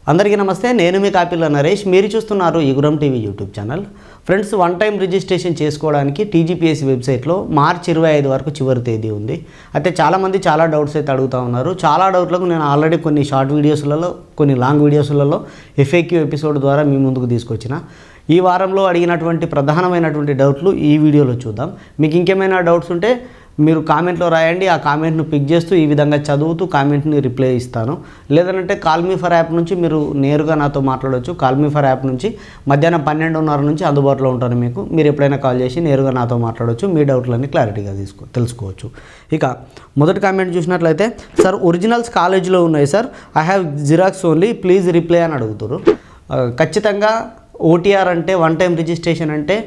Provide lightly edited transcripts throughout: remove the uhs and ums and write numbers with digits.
అందరికీ నమస్తే. నేను మీ కాపిల్ల నరేష్. మీరు చూస్తున్నారు యుగురం TV YouTube channel. Friends, one time registration చేసుకోవడానికి టీజీపీఎస్సీ వెబ్సైట్లో మార్చి 25 వరకు చివరి తేదీ ఉంది. అయితే చాలామంది చాలా డౌట్స్ అయితే అడుగుతూ ఉన్నారు. చాలా డౌట్లకు నేను ఆల్రెడీ కొన్ని షార్ట్ వీడియోస్లలో, కొన్ని లాంగ్ వీడియోస్లలో FAQ ఎపిసోడ్ ద్వారా మీ ముందుకు తీసుకొచ్చిన. ఈ వారంలో అడిగినటువంటి ప్రధానమైనటువంటి డౌట్లు ఈ వీడియోలో చూద్దాం. మీకు ఇంకేమైనా డౌట్స్ ఉంటే మీరు కామెంట్లో రాయండి. ఆ కామెంట్ను పిక్ చేస్తూ ఈ విధంగా చదువుతూ కామెంట్ని రిప్లై ఇస్తాను. లేదంటే కాల్ మీ ఫర్ యాప్ నుంచి మీరు నేరుగా నాతో మాట్లాడవచ్చు. కాల్ మీ ఫర్ యాప్ నుంచి మధ్యాహ్నం 12:30 నుంచి అందుబాటులో ఉంటాను మీకు. మీరు ఎప్పుడైనా కాల్ చేసి నేరుగా నాతో మాట్లాడవచ్చు. మీ డౌట్లన్నీ క్లారిటీగా తెలుసుకోవచ్చు. ఇక మొదటి కామెంట్ చూసినట్లయితే, సార్ ఒరిజినల్స్ కాలేజీలో ఉన్నాయి sir, I have xerox only, please reply అని అడుగుతారు. ఖచ్చితంగా OTR అంటే వన్ టైం రిజిస్ట్రేషన్ అంటే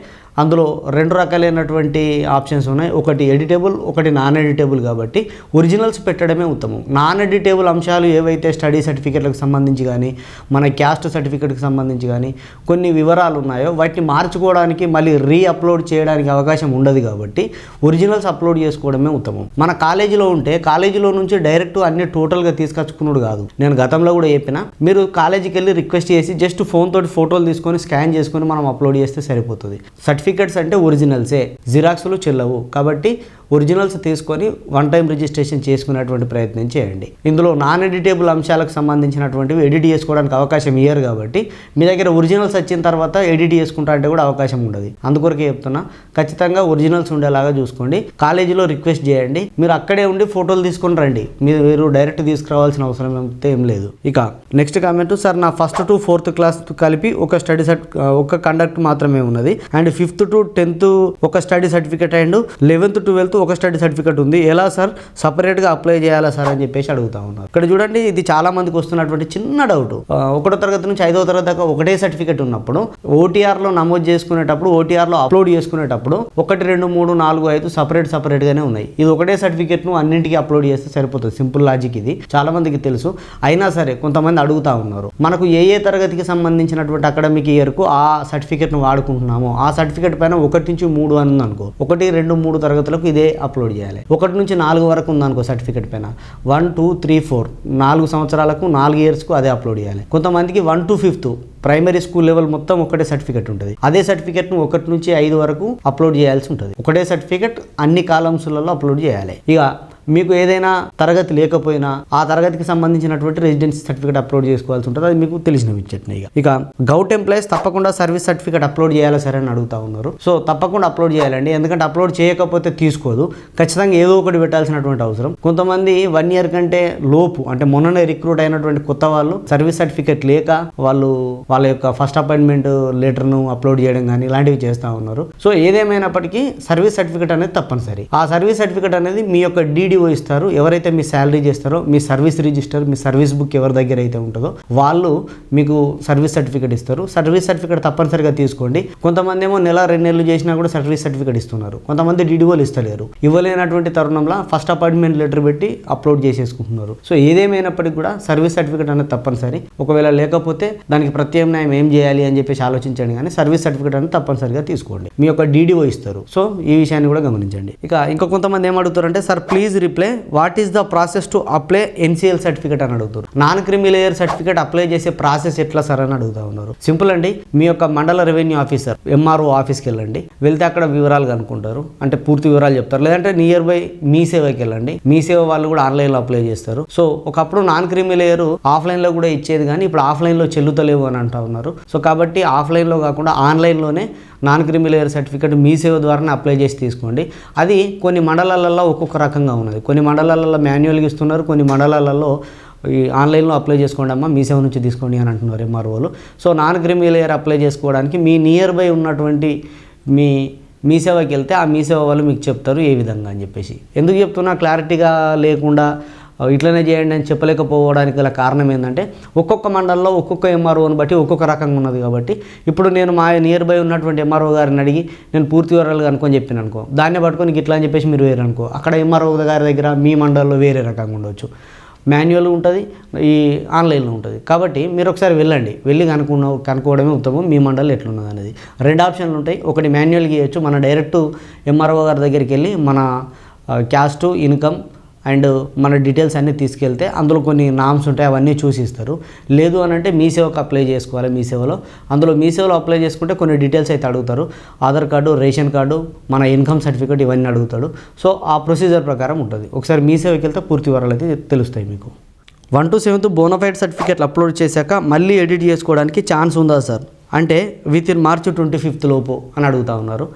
అందులో రెండు రకాలైనటువంటి ఆప్షన్స్ ఉన్నాయి. ఒకటి ఎడిటబుల్, ఒకటి నాన్ ఎడిటబుల్. కాబట్టి ఒరిజినల్స్ పెట్టడమే ఉత్తమం. నాన్ ఎడిటబుల్ అంశాలు ఏవైతే స్టడీ సర్టిఫికేట్లకు సంబంధించి కానీ, మన క్యాస్ట్ సర్టిఫికేట్కి సంబంధించి కానీ కొన్ని వివరాలు ఉన్నాయో వాటిని మార్చుకోవడానికి మళ్ళీ అప్లోడ్ చేయడానికి అవకాశం ఉండదు. కాబట్టి ఒరిజినల్స్ అప్లోడ్ చేసుకోవడమే ఉత్తమం. మన కాలేజీలో ఉంటే కాలేజీలో నుంచి డైరెక్ట్ అన్ని టోటల్గా తీసుకొచ్చుకున్నాడు కాదు. నేను గతంలో కూడా చెప్పిన, మీరు కాలేజీకి వెళ్ళి రిక్వెస్ట్ చేసి జస్ట్ ఫోన్ తోటి ఫోటోలు తీసుకొని స్కాన్ చేసుకొని మనం అప్లోడ్ చేస్తే సరిపోతుంది. సర్టిఫికెట్స్ అంటే ఒరిజినల్సే, జిరాక్స్లు చెల్లవు. కాబట్టి ఒరిజినల్స్ తీసుకొని వన్ టైం రిజిస్ట్రేషన్ చేసుకునేటువంటి ప్రయత్నం చేయండి. ఇందులో నాన్ ఎడిటబుల్ అంశాలకు సంబంధించినటువంటివి ఎడిట్ చేసుకోవడానికి అవకాశం ఇయ్యరు. కాబట్టి మీ దగ్గర ఒరిజినల్స్ వచ్చిన తర్వాత ఎడిట్ చేసుకుంటా అంటే కూడా అవకాశం ఉండదు. అందుకొరకే చెప్తున్నా, ఖచ్చితంగా ఒరిజినల్స్ ఉండేలాగా చూసుకోండి. కాలేజీలో రిక్వెస్ట్ చేయండి. మీరు అక్కడే ఉండి ఫోటోలు తీసుకొని రండి. మీరు డైరెక్ట్ తీసుకురావాల్సిన అవసరం అయితే ఏం లేదు. ఇక నెక్స్ట్ కామెంట్, సార్ నా ఫస్ట్ టు 4th క్లాస్ కలిపి ఒక స్టడీ ఒక కండక్ట్ మాత్రమే ఉన్నది. అండ్ 5th to 10th ఒక study certificate and 11th to 12th ఒక స్టడీ సర్టిఫికేట్ ఉంది. ఎలా సార్ సపరేట్గా అప్లై చేయాలా సార్ అని చెప్పేసి అడుగుతా ఉన్నారు. ఇక్కడ చూడండి, ఇది చాలా మందికి వస్తున్నటువంటి చిన్న డౌట్. 1వ తరగతి నుంచి 5వ తరగతి దాకా ఒకటే సర్టిఫికేట్ ఉన్నప్పుడు OTRలో నమోదు చేసుకునేటప్పుడు, OTRలో అప్లోడ్ చేసుకునేటప్పుడు 1, 2, 3, 4, 5 సపరేట్గానే ఉన్నాయి. ఇది ఒకటే సర్టిఫికేట్ను అన్నింటికి అప్లోడ్ చేస్తే సరిపోతుంది. సింపుల్ లాజిక్ ఇది, చాలా మందికి తెలుసు. అయినా సరే కొంతమంది అడుగుతా ఉన్నారు, మనకు ఏ తరగతికి సంబంధించినటువంటి అకాడమిక్ ఇయర్కు ఆ సర్టిఫికేట్ను వాడుకుంటున్నామో ఆ సర్టిఫికేట్ పైన 1 నుంచి 3 అని ఉందనుకో, 1, 2, 3 తరగతులకు ఇదే అప్లోడ్ చేయాలి. 1 నుంచి 4 వరకు ఉందనుకో సర్టిఫికేట్ పైన 1, 2, 3, 4 4 సంవత్సరాలకు 4 ఇయర్స్కు అదే అప్లోడ్ చేయాలి. కొంతమందికి 1 to 5th primary school level మొత్తం ఒకటే సర్టిఫికేట్ ఉంటుంది. అదే సర్టిఫికేట్ను 1 నుంచి 5 వరకు అప్లోడ్ చేయాల్సి ఉంటుంది. ఒకటే సర్టిఫికేట్ అన్ని కాలమ్స్లలో అప్లోడ్ చేయాలి. ఇక మీకు ఏదైనా తరగతి లేకపోయినా ఆ తరగతికి సంబంధించినటువంటి రెసిడెన్సీ సర్టిఫికేట్ అప్లోడ్ చేసుకోవాల్సి ఉంటుంది. అది మీకు తెలిసిన విషయమే. ఇక గౌట్ ఎంప్లాయీస్ తప్పకుండా సర్వీస్ సర్టిఫికేట్ అప్లోడ్ చేయాలా సరే అని అడుగుతా ఉన్నారు. సో తప్పకుండా అప్లోడ్ చేయాలండి. ఎందుకంటే అప్లోడ్ చేయకపోతే తీసుకోదు. ఖచ్చితంగా ఏదో ఒకటి పెట్టాల్సినటువంటి అవసరం. కొంతమంది 1 year కంటే లోపు, అంటే మొన్ననే రిక్రూట్ అయినటువంటి కొత్త వాళ్ళు సర్వీస్ సర్టిఫికేట్ లేక వాళ్ళ యొక్క ఫస్ట్ అపాయింట్మెంట్ లెటర్ను అప్లోడ్ చేయడం కానీ ఇలాంటివి చేస్తూ ఉన్నారు. సో ఏదేమైనప్పటికీ సర్వీస్ సర్టిఫికేట్ అనేది తప్పనిసరి. ఆ సర్వీస్ సర్టిఫికేట్ అనేది మీ యొక్క DDO ఇస్తారు. ఎవరైతే మీ శాలరీ చేస్తారో, మీ సర్వీస్ రిజిస్టర్, మీ సర్వీస్ బుక్ ఎవరి దగ్గర అయితే ఉంటుందో వాళ్ళు మీకు సర్వీస్ సర్టిఫికేట్ ఇస్తారు. సర్వీస్ సర్టిఫికేట్ తప్పనిసరిగా తీసుకోండి. కొంతమంది ఏమో 1, 2 నెలలు చేసినా కూడా సర్వీస్ సర్టిఫికేట్ ఇస్తున్నారు. కొంతమంది DDOలు ఇస్తలేరు. ఇవ్వలేనటువంటి తరుణంలో ఫస్ట్ అపాయింట్మెంట్ లెటర్ పెట్టి అప్లోడ్ చేసేసుకుంటున్నారు. సో ఏదేమైనప్పటికీ కూడా సర్వీస్ సర్టిఫికేట్ అనేది తప్పనిసరి. ఒకవేళ లేకపోతే దానికి ప్రత్యామ్నాయం ఏం చేయాలి అని చెప్పేసి ఆలోచించండి. కానీ సర్వీస్ సర్టిఫికేట్ అనేది తప్పనిసరిగా తీసుకోండి. మీ యొక్క DDO ఇస్తారు. సో ఈ విషయాన్ని కూడా గమనించండి. ఇంకా కొంతమంది ఏమడుగుతారంటే, sir please reply, what is the process to apply NCL certificate అని అడుగుతారు. Non creamy layer certificate apply చేసే ప్రాసెస్ ఎట్లా సార్ అని అడుగుతా ఉన్నారు. సింపుల్ అండి. మీ యొక్క మండల రెవెన్యూ ఆఫీసర్ MRO ఆఫీస్కి వెళ్ళండి. వెళ్తే అక్కడ వివరాలు కనుక్కుంటారు. అంటే పూర్తి వివరాలు చెప్తారు. లేదంటే నియర్ బై మీ సేవకి వెళ్ళండి. మీ సేవ వాళ్ళు కూడా ఆన్లైన్లో అప్లై చేస్తారు. సో ఒకప్పుడు నాన్ క్రిమి లేయర్ ఆఫ్లైన్లో కూడా ఇచ్చేది, కానీ ఇప్పుడు ఆఫ్లైన్లో చెల్లుతలేవు అని అంటా ఉన్నారు. సో కాబట్టి ఆఫ్లైన్లో కాకుండా ఆన్లైన్లోనే నాన్ క్రిమి లేయర్ సర్టిఫికేట్ మీ సేవ ద్వారానే అప్లై చేసి తీసుకోండి. అది కొన్ని మండలాలలో ఒక్కొక్క రకంగా ఉన్నది. కొన్ని మండలాలలో మాన్యువల్గా ఇస్తున్నారు. కొన్ని మండలాలలో ఈ ఆన్లైన్లో అప్లై చేసుకోండి అమ్మా, మీ సేవ నుంచి తీసుకోండి అని అంటున్నారు MROలు. So non creamy layer apply చేసుకోవడానికి మీ నియర్ బై ఉన్నటువంటి మీ సేవకి వెళ్తే ఆ మీ సేవ వాళ్ళు మీకు చెప్తారు ఏ విధంగా అని చెప్పేసి. ఎందుకు చెప్తున్నా, క్లారిటీగా లేకుండా ఇట్లనే చేయండి అని చెప్పలేకపోవడానికి గల కారణం ఏంటంటే, ఒక్కొక్క మండలంలో ఒక్కొక్క MROని బట్టి ఒక్కొక్క రకంగా ఉన్నది. కాబట్టి ఇప్పుడు నేను మా నియర్ బై ఉన్నటువంటి MRO గారిని అడిగి నేను పూర్తి వివరాలు అనుకొని చెప్పాను అనుకో, దాన్ని పట్టుకొని ఇట్లా అని చెప్పేసి మీరు వేరే అనుకో, అక్కడ MRO గారి దగ్గర మీ మండలంలో వేరే రకంగా ఉండవచ్చు. మాన్యువల్ ఉంటుంది, ఈ ఆన్లైన్లో ఉంటుంది. కాబట్టి మీరు ఒకసారి వెళ్ళి కనుక్కోవడమే ఉత్తమం. మీ మండలం ఎట్లున్నది అనేది 2 ఆప్షన్లు ఉంటాయి. ఒకటి మాన్యువల్గా ఇవ్వచ్చు. మన డైరెక్ట్ MRO గారి దగ్గరికి వెళ్ళి మన క్యాస్ట్, ఇన్కమ్, అండ్ మన డీటెయిల్స్ అన్నీ తీసుకెళ్తే అందులో కొన్ని నామ్స్ ఉంటాయి, అవన్నీ చూసి ఇస్తారు. లేదు అని అంటే మీ సేవకు అప్లై చేసుకోవాలి. మీ సేవలో అప్లై చేసుకుంటే కొన్ని డీటెయిల్స్ అయితే అడుగుతారు. ఆధార్ కార్డు, రేషన్ కార్డు, మన ఇన్కమ్ సర్టిఫికేట్ ఇవన్నీ అడుగుతాడు. సో ఆ ప్రొసీజర్ ప్రకారం ఉంటుంది. ఒకసారి మీ సేవకి వెళ్తే పూర్తి వివరాలు అయితే తెలుస్తాయి మీకు. 1 to 7th బోనఫైడ్ సర్టిఫికేట్లు అప్లోడ్ చేశాక మళ్ళీ ఎడిట్ చేసుకోవడానికి ఛాన్స్ ఉందా సార్ అంటే వితిన్ March 25th లోపు అని అడుగుతూ ఉన్నారు.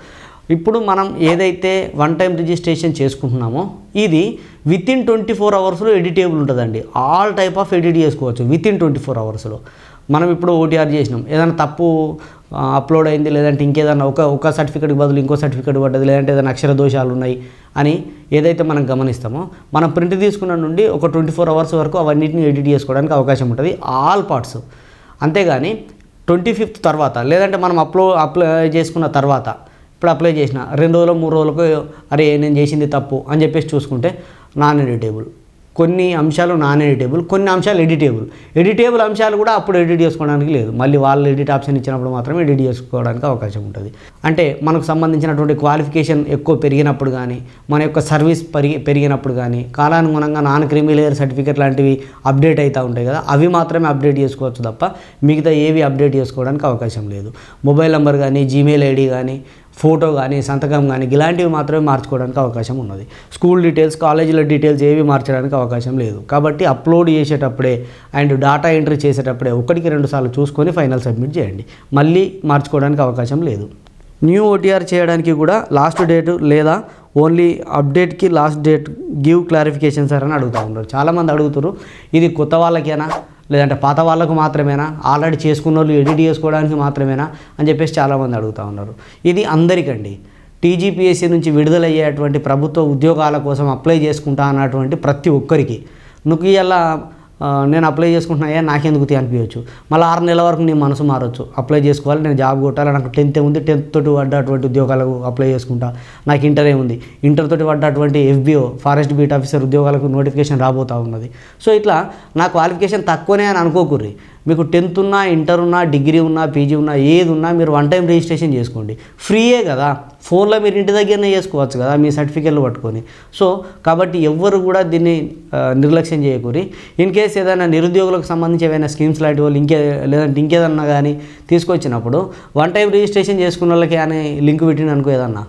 ఇప్పుడు మనం ఏదైతే వన్ టైం రిజిస్ట్రేషన్ చేసుకుంటున్నామో ఇది వితిన్ 24 అవర్స్లో ఎడిటేబుల్ ఉంటుందండి. ఆల్ టైప్ ఆఫ్ ఎడిట్ చేసుకోవచ్చు వితిన్ 24 అవర్స్లో. మనం ఇప్పుడు ఓటీఆర్ చేసినాం, ఏదైనా తప్పు అప్లోడ్ అయింది, లేదంటే ఇంకేదన్నా ఒక సర్టిఫికేట్కి బదులు ఇంకో సర్టిఫికేట్ పడ్డది, లేదంటే ఏదైనా అక్షర దోషాలు ఉన్నాయి అని ఏదైతే మనం గమనిస్తామో మనం ప్రింట్ తీసుకున్న నుండి ఒక 24 అవర్స్ వరకు అవన్నిటిని ఎడిట్ చేసుకోవడానికి అవకాశం ఉంటుంది, ఆల్ పార్ట్స్. అంతేగాని 25th తర్వాత, లేదంటే మనం అప్లై చేసుకున్న తర్వాత, ఇప్పుడు అప్లై చేసిన 2 రోజులు 3 రోజులకు అరే నేను చేసింది తప్పు అని చెప్పేసి చూసుకుంటే నాన్ ఎడిటేబుల్. కొన్ని అంశాలు నాన్ ఎడిటేబుల్, కొన్ని అంశాలు ఎడిటేబుల్ అంశాలు కూడా అప్పుడు ఎడిట్ చేసుకోవడానికి లేదు. మళ్ళీ వాళ్ళు ఎడిట్ ఆప్షన్ ఇచ్చినప్పుడు మాత్రమే ఎడిట్ చేసుకోవడానికి అవకాశం ఉంటుంది. అంటే మనకు సంబంధించినటువంటి క్వాలిఫికేషన్ ఎక్కువ పెరిగినప్పుడు కానీ, మన యొక్క సర్వీస్ పెరిగినప్పుడు కానీ, కాలానుగుణంగా నాన్ క్రీమీ లేయర్ సర్టిఫికేట్ లాంటివి అప్డేట్ అవుతూ ఉంటాయి కదా, అవి మాత్రమే అప్డేట్ చేసుకోవచ్చు తప్ప మిగతా ఏవి అప్డేట్ చేసుకోవడానికి అవకాశం లేదు. మొబైల్ నెంబర్ కానీ, జీమెయిల్ ఐడి కానీ, ఫోటో కానీ, సంతకం కానీ ఇలాంటివి మాత్రమే మార్చుకోవడానికి అవకాశం ఉన్నది. స్కూల్ డీటెయిల్స్, కాలేజీల డీటెయిల్స్ ఏవి మార్చడానికి అవకాశం లేదు. కాబట్టి అప్లోడ్ చేసేటప్పుడే అండ్ డేటా ఎంట్రీ చేసేటప్పుడే 1-2 సార్లు చూసుకొని ఫైనల్ సబ్మిట్ చేయండి. మళ్ళీ మార్చుకోవడానికి అవకాశం లేదు. న్యూ ఓటీఆర్ చేయడానికి కూడా లాస్ట్ డేట్ లేదా ఓన్లీ అప్డేట్కి last date give clarification sir అని అడుగుతూ ఉన్నారు. చాలామంది అడుగుతారు, ఇది కొత్త వాళ్ళకేనా లేదంటే పాత వాళ్ళకు మాత్రమేనా, ఆల్రెడీ చేసుకున్న వాళ్ళు ఎడిట్ చేసుకోవడానికి మాత్రమేనా అని చెప్పేసి చాలామంది అడుగుతూ ఉన్నారు. ఇది అందరికండి. టీజీపీఎస్సీ నుంచి విడుదలయ్యేటువంటి ప్రభుత్వ ఉద్యోగాల కోసం అప్లై చేసుకుంటా అన్నటువంటి ప్రతి ఒక్కరికి నువ్వు ఇలా నేను అప్లై చేసుకుంటున్నాయా నాకెందుకు అనిపించవచ్చు. మళ్ళీ 6 నెలల వరకు నీ మనసు మారచ్చు. అప్లై చేసుకోవాలి, నేను జాబ్ కొట్టాలి, నాకు 10th ఉంది, 10th తోటి పడ్డటువంటి ఉద్యోగాలకు అప్లై చేసుకుంటా, నాకు ఇంటర్ ఉంది, ఇంటర్ తోటి పడ్డటువంటి FBO ఫారెస్ట్ బీట్ ఆఫీసర్ ఉద్యోగాలకు నోటిఫికేషన్ రాబోతూ ఉన్నది. సో ఇట్లా నా క్వాలిఫికేషన్ తక్కువనే అని అనుకోకుర్రి. మీకు 10th ఉన్నా, ఇంటర్ ఉన్నా, డిగ్రీ ఉన్నా, పీజీ ఉన్నా, ఏది ఉన్నా మీరు వన్ టైం రిజిస్ట్రేషన్ చేసుకోండి. ఫ్రీయే కదా, ఫోన్లో మీరు ఇంటి దగ్గరనే చేసుకోవచ్చు కదా మీ సర్టిఫికేట్లు పట్టుకొని. సో కాబట్టి ఎవ్వరు కూడా దీన్ని నిర్లక్ష్యం చేయకూరి. ఇన్ కేస్ ఏదైనా నిరుద్యోగులకు సంబంధించి ఏమైనా స్కీమ్స్ లాంటి వాళ్ళు లేదంటే ఇంకేదన్నా కానీ తీసుకొచ్చినప్పుడు వన్ టైం రిజిస్ట్రేషన్ చేసుకున్న వాళ్ళకి అని లింక్ పెట్టిన అనుకో, ఏదన్నా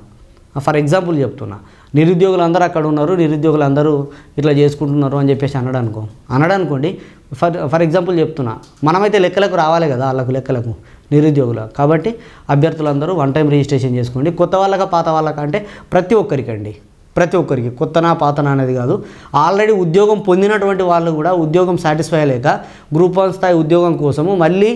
ఫర్ ఎగ్జాంపుల్ చెప్తున్నా, నిరుద్యోగులు అందరూ అక్కడ ఉన్నారు, నిరుద్యోగులు అందరూ ఇట్లా చేసుకుంటున్నారు అని చెప్పేసి అన్నాడనుకోండి. ఫర్ ఎగ్జాంపుల్ చెప్తున్నా, మనమైతే లెక్కలకు రావాలి కదా వాళ్ళకు లెక్కలకు నిరుద్యోగులు. కాబట్టి అభ్యర్థులందరూ వన్ టైం రిజిస్ట్రేషన్ చేసుకోండి. కొత్త వాళ్ళకా పాత వాళ్ళకంటే ప్రతి ఒక్కరికి కొత్తనా పాతనా అనేది కాదు. ఆల్రెడీ ఉద్యోగం పొందినటువంటి వాళ్ళు కూడా ఉద్యోగం సాటిస్ఫై లేక గ్రూప్ 1 స్థాయి ఉద్యోగం కోసము మళ్ళీ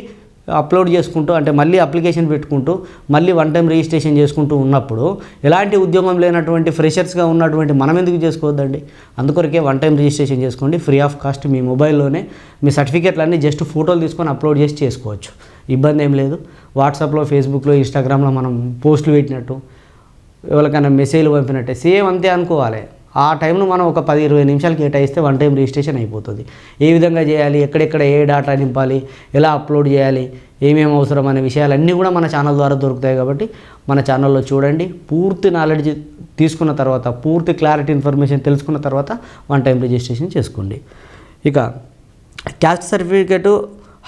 అప్లోడ్ చేసుకుంటూ, అంటే మళ్ళీ అప్లికేషన్ పెట్టుకుంటూ మళ్ళీ వన్ టైం రిజిస్ట్రేషన్ చేసుకుంటూ ఉన్నప్పుడు ఎలాంటి ఉద్యోగం లేనటువంటి ఫ్రెషర్స్గా ఉన్నటువంటి మనం ఎందుకు చేసుకోవద్దండి. అందుకొరకే వన్ టైం రిజిస్ట్రేషన్ చేసుకోండి, ఫ్రీ ఆఫ్ కాస్ట్. మీ మొబైల్లోనే మీ సర్టిఫికేట్లన్నీ జస్ట్ ఫోటోలు తీసుకొని అప్లోడ్ చేసి చేసుకోవచ్చు, ఇబ్బంది ఏం లేదు. వాట్సాప్లో, ఫేస్బుక్లో, ఇన్స్టాగ్రామ్లో మనం పోస్టులు పెట్టినట్టు, ఎవరికైనా మెసేజ్లు పంపినట్టే సేమ్ అంతే అనుకోవాలి. ఆ టైంను మనం ఒక 10-20 నిమిషాలు కేటాయిస్తే వన్ టైం రిజిస్ట్రేషన్ అయిపోతుంది. ఏ విధంగా చేయాలి, ఎక్కడెక్కడ ఏ డేటా నింపాలి, ఎలా అప్లోడ్ చేయాలి, ఏమేమి అవసరం అనే విషయాలన్నీ కూడా మన ఛానల్ ద్వారా దొరుకుతాయి. కాబట్టి మన ఛానల్లో చూడండి. పూర్తి నాలెడ్జ్ తీసుకున్న తర్వాత, పూర్తి క్లారిటీ ఇన్ఫర్మేషన్ తెలుసుకున్న తర్వాత వన్ టైం రిజిస్ట్రేషన్ చేసుకోండి. ఇక క్యాస్ట్ సర్టిఫికేటు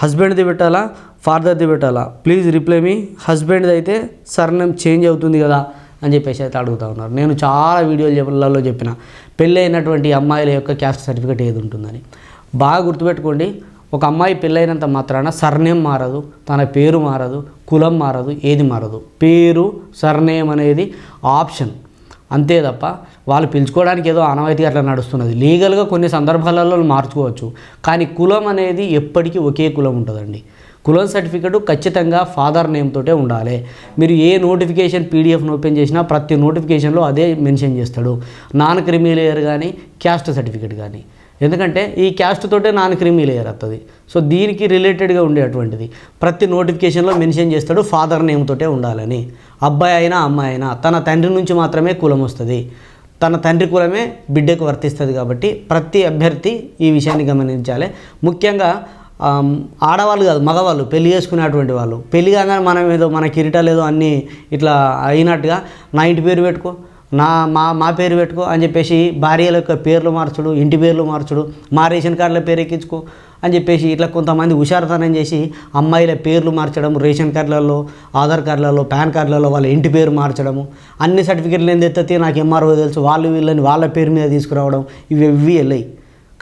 హస్బెండ్ది పెట్టాలా, ఫాదర్ది పెట్టాలా? ప్లీజ్ రిప్లై మీ. హస్బెండ్ది అయితే సర్నేమ్ చేంజ్ అవుతుంది కదా అని చెప్పేసి అయితే అడుగుతూ ఉన్నారు. నేను చాలా వీడియోలలో చెప్పిన పెళ్ళి అయినటువంటి అమ్మాయిల యొక్క క్యాస్ట్ సర్టిఫికేట్ ఏది ఉంటుందని. బాగా గుర్తుపెట్టుకోండి, ఒక అమ్మాయి పెళ్ళైనంత మాత్రాన సర్నేమ్ మారదు, తన పేరు మారదు, కులం మారదు, ఏది మారదు. పేరు, సర్నేమ్ అనేది ఆప్షన్ అంతే తప్ప వాళ్ళు పిలుచుకోవడానికి ఏదో ఆనవాయితీగా అట్లా నడుస్తున్నది. లీగల్గా కొన్ని సందర్భాలలో మార్చుకోవచ్చు, కానీ కులం అనేది ఎప్పటికీ ఒకే కులం ఉంటుందండి. కులం సర్టిఫికేట్ ఖచ్చితంగా ఫాదర్ నేమ్ తోటే ఉండాలి. మీరు ఏ నోటిఫికేషన్ పీడిఎఫ్ను ఓపెన్ చేసినా ప్రతి నోటిఫికేషన్లో అదే మెన్షన్ చేస్తాడు, నాన్ క్రిమీ లేయర్ కానీ క్యాస్ట్ సర్టిఫికేట్ కానీ. ఎందుకంటే ఈ క్యాస్ట్ తోటే నాన్ క్రిమీ లేయర్ వస్తుంది. సో దీనికి రిలేటెడ్గా ఉండేటువంటిది ప్రతి నోటిఫికేషన్లో మెన్షన్ చేస్తాడు, ఫాదర్ నేమ్ తోటే ఉండాలని. అబ్బాయి అయినా అమ్మాయి అయినా తన తండ్రి నుంచి మాత్రమే కులం వస్తుంది, తన తండ్రి కులమే బిడ్డకు వర్తిస్తుంది. కాబట్టి ప్రతి అభ్యర్థి ఈ విషయాన్ని గమనించాలి. ముఖ్యంగా ఆడవాళ్ళు కాదు, మగవాళ్ళు పెళ్లి చేసుకునేటువంటి వాళ్ళు పెళ్లి కాగానే మనం ఏదో మన కిరీటాలు ఏదో అన్నీ ఇట్లా అయినట్టుగా నా ఇంటి పేరు పెట్టుకో, మా పేరు పెట్టుకో అని చెప్పేసి భార్యల యొక్క పేర్లు మార్చుడు, ఇంటి పేర్లు మార్చుడు, మా రేషన్ కార్డుల పేరు ఎక్కించుకో అని చెప్పేసి ఇట్లా కొంతమంది హుషారుతనం చేసి అమ్మాయిల పేర్లు మార్చడం, రేషన్ కార్డులలో, ఆధార్ కార్డులలో, పాన్ కార్డులలో వాళ్ళ ఇంటి పేరు మార్చడము, అన్ని సర్టిఫికెట్లు నేను తెస్తే నాకు ఎంఆర్ఓ తెలుసు, వీళ్ళని వాళ్ళ పేరు మీద తీసుకురావడం, ఇవి వెళ్ళాయి.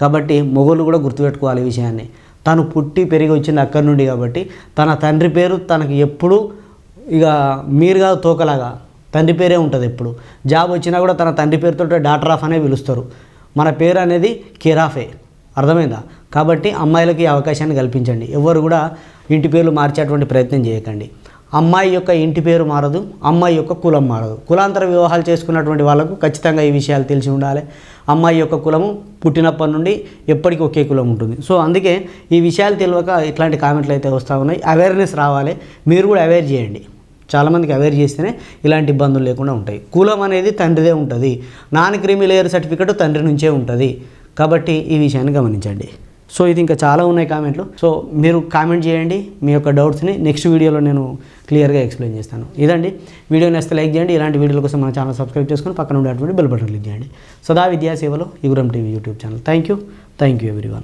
కాబట్టి మొగోళ్ళు కూడా గుర్తుపెట్టుకోవాలి ఈ విషయాన్ని. తను పుట్టి పెరిగి వచ్చింది అక్కడి నుండి కాబట్టి తన తండ్రి పేరు తనకి ఎప్పుడు ఇక మీరు కాదు తోకలాగా తండ్రి పేరే ఉంటుంది. ఎప్పుడు జాబ్ వచ్చినా కూడా తన తండ్రి పేరుతో డాటర్ ఆఫ్ అనే పిలుస్తారు. మన పేరు అనేది కేరాఫే, అర్థమైందా? కాబట్టి అమ్మాయిలకి అవకాశాన్ని కల్పించండి. ఎవరు కూడా ఇంటి పేర్లు మార్చేటువంటి ప్రయత్నం చేయకండి. అమ్మాయి యొక్క ఇంటి పేరు మారదు, అమ్మాయి యొక్క కులం మారదు. కులాంతర వివాహాలు చేసుకున్నటువంటి వాళ్ళకు ఖచ్చితంగా ఈ విషయాలు తెలిసి ఉండాలి. అమ్మాయి యొక్క కులము పుట్టినప్పటి నుండి ఎప్పటికీ ఒకే కులం ఉంటుంది. సో అందుకే ఈ విషయాలు తెలియక ఇట్లాంటి కామెంట్లు అయితే వస్తూ ఉన్నాయి. అవేర్నెస్ రావాలి, మీరు కూడా అవేర్ చేయండి. చాలామందికి అవేర్ చేస్తేనే ఇలాంటి ఇబ్బందులు లేకుండా ఉంటాయి. కులం అనేది తండ్రిదే ఉంటుంది, నాన్ క్రీమీ లేయర్ సర్టిఫికెట్ తండ్రి నుంచే ఉంటుంది. కాబట్టి ఈ విషయాన్ని గమనించండి. సో ఇది ఇంకా చాలా ఉన్నాయి కామెంట్లు. సో మీరు కామెంట్ చేయండి మీ యొక్క డౌట్స్ని, నెక్స్ట్ వీడియోలో నేను క్లియర్గా ఎక్స్ప్లెయిన్ చేస్తాను. ఇదండి వీడియో నచ్చితే లైక్ చేయండి. ఇలాంటి వీడియోల కోసం మన ఛానల్ సబ్స్క్రైబ్ చేసుకొని పక్కన ఉండేటువంటి బెల్ బటన్ క్లిక్ చేయండి. సదా విద్యా సేవలో యుగురం TV YouTube channel. Thank you everyone.